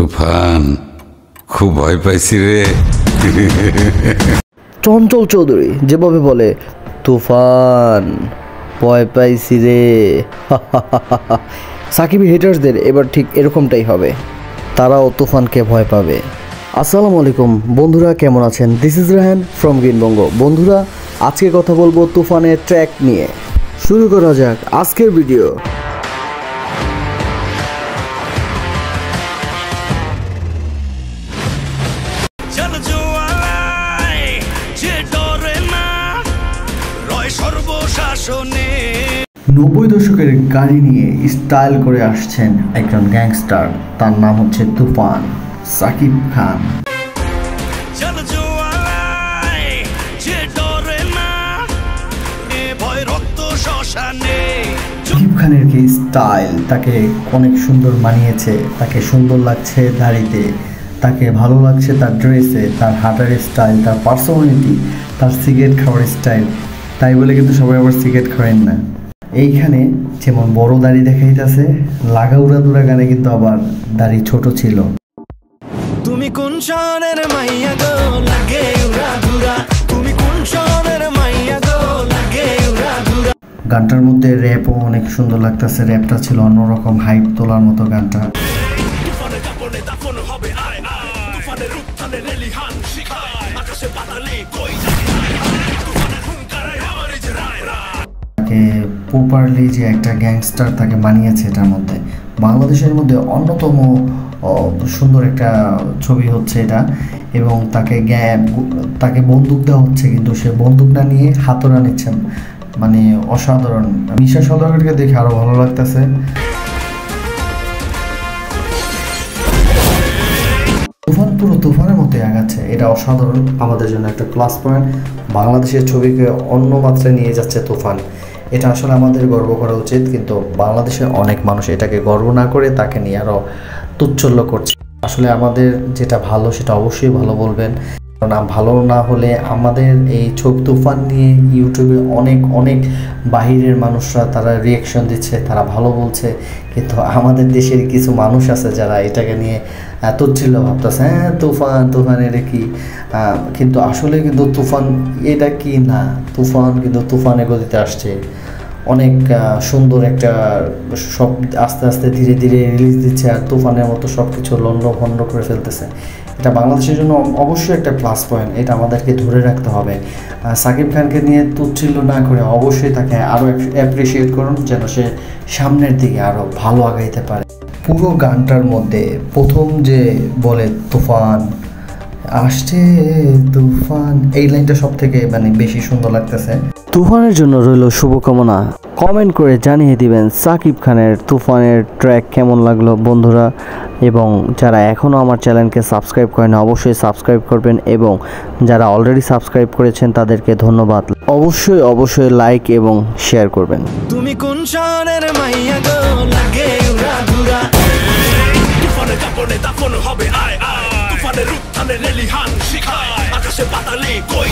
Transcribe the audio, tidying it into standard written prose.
তুফান খুব ভয় পাইছি রে। চঞ্চল চৌধুরী যেভাবে বলে তুফান ভয় পাইছি রে, সাকিবি হেটার্সদের এবার ঠিক এরকমটাই হবে, তারাও তুফানকে ভয় পাবে। আসসালামু আলাইকুম বন্ধুরা, কেমন আছেন? This is Rahan from Greenbanga. বন্ধুরা, আজকে কথা বলবো তুফানের ট্র্যাক নিয়ে। শুরু করা যাক আজকের ভিডিও। নব্বই দশকের গাড়ি নিয়ে স্টাইল করে আসছেন একজন গ্যাংস্টার, তার নাম হচ্ছে তুফান, সাকিব খান। সাকিব খানের কি স্টাইল, তাকে অনেক সুন্দর মানিয়েছে, তাকে সুন্দর লাগছে দাড়িতে, তাকে ভালো লাগছে তার ড্রেসে, তার হাঁটার স্টাইল, তার পার্সোনালিটি, তার সিগারেট খাওয়ার স্টাইল। তাই বলে কিন্তু সবাই আবার সিগারেট খাওয়েন না। এইখানে যেমন বড় দাড়ি দেখাইতেছে, লাগাউড়া দুরা গানে কিন্তু আবার দাড়ি ছোট ছিল। তুমি কোন শহরের মাইয়া গো লাগে উড়া ধুরা, তুমি কোন শহরের মাইয়া গো লাগে উড়া ধুরা। গানটার মধ্যে র্যাপও অনেক সুন্দর লাগতেছে, র্যাপটা ছিল অন্যরকম, হাইপ তোলার মতো গানটা। প্রপারলি যে একটা গ্যাংস্টার তাকে মানিয়েছে এটার মধ্যে। বাংলাদেশের মধ্যে অন্যতম সুন্দর একটা ছবি হচ্ছে এটা, এবং তাকে বন্দুক দেওয়া হচ্ছে, কিন্তু সে বন্দুকটা নিয়ে হাতড়া নিচ্ছেন, মানে অসাধারণ। মিশা সওদাগরকে দেখে আরো ভালো লাগতেছে। তুফান পুরো তুফানের মতো আগাচ্ছে, এটা অসাধারণ, আমাদের জন্য একটা প্লাস পয়েন্ট। বাংলাদেশের ছবিকে অন্য মাত্রায় নিয়ে যাচ্ছে তুফান, এটা আসলে আমাদের গর্ব করা উচিত। কিন্তু বাংলাদেশের অনেক মানুষ এটাকে গর্ব না করে তাকে নিয়ে আরও তুচ্ছল্য করছে। আসলে আমাদের যেটা ভালো সেটা অবশ্যই ভালো বলবেন, কারণ ভালো না হলে আমাদের এই ছবি তুফান নিয়ে ইউটিউবে অনেক বাহিরের মানুষরা তারা রিয়াকশন দিচ্ছে, তারা ভালো বলছে, কিন্তু আমাদের দেশের কিছু মানুষ আছে যারা এটাকে নিয়ে তুচ্ছিল্য ভাবতেছে, হ্যাঁ তুফান এটা কি। কিন্তু আসলে কিন্তু তুফান এটা কি না, তুফান কিন্তু তুফানের গতিতে আসছে, অনেক সুন্দর একটা, সব আস্তে আস্তে ধীরে ধীরে রিলিজ দিচ্ছে, আর তুফানের মতো সব কিছু লন্ডভন্ড করে ফেলতেছে। এটা বাংলাদেশের জন্য অবশ্যই একটা প্লাস পয়েন্ট, এটা আমাদেরকে ধরে রাখতে হবে। সাকিব খানকে নিয়ে তুচ্ছিল্য না করে অবশ্যই তাকে আরও অ্যাপ্রিসিয়েট করুন, যেন সে সামনের দিকে আরও ভালো আগাইতে পারে। পুরো গানটার মধ্যে প্রথম যে বলে তুফান আসছে তুফান, এই লাইনটা সব থেকে মানে বেশি সুন্দর লাগতেছে। তুফানের জন্য রইল শুভকামনা। কমেন্ট করে জানিয়ে দিবেন সাকিব খানের তুফানের ট্র্যাক কেমন লাগলো বন্ধুরা, এবং যারা এখনও আমার চ্যানেলকে সাবস্ক্রাইব করেন অবশ্যই সাবস্ক্রাইব করবেন, এবং যারা অলরেডি সাবস্ক্রাইব করেছেন তাদেরকে ধন্যবাদ। অবশ্যই লাইক এবং শেয়ার করবেন। তুমি কোন শহরের মাইয়া গো লাগে উড়া ধুরা, তুফানের কাপড়ে দাফন হবে আয় আয়, তুফানের রূপ থামে রেলিহান শিখায়, আকাশে পাতালে কই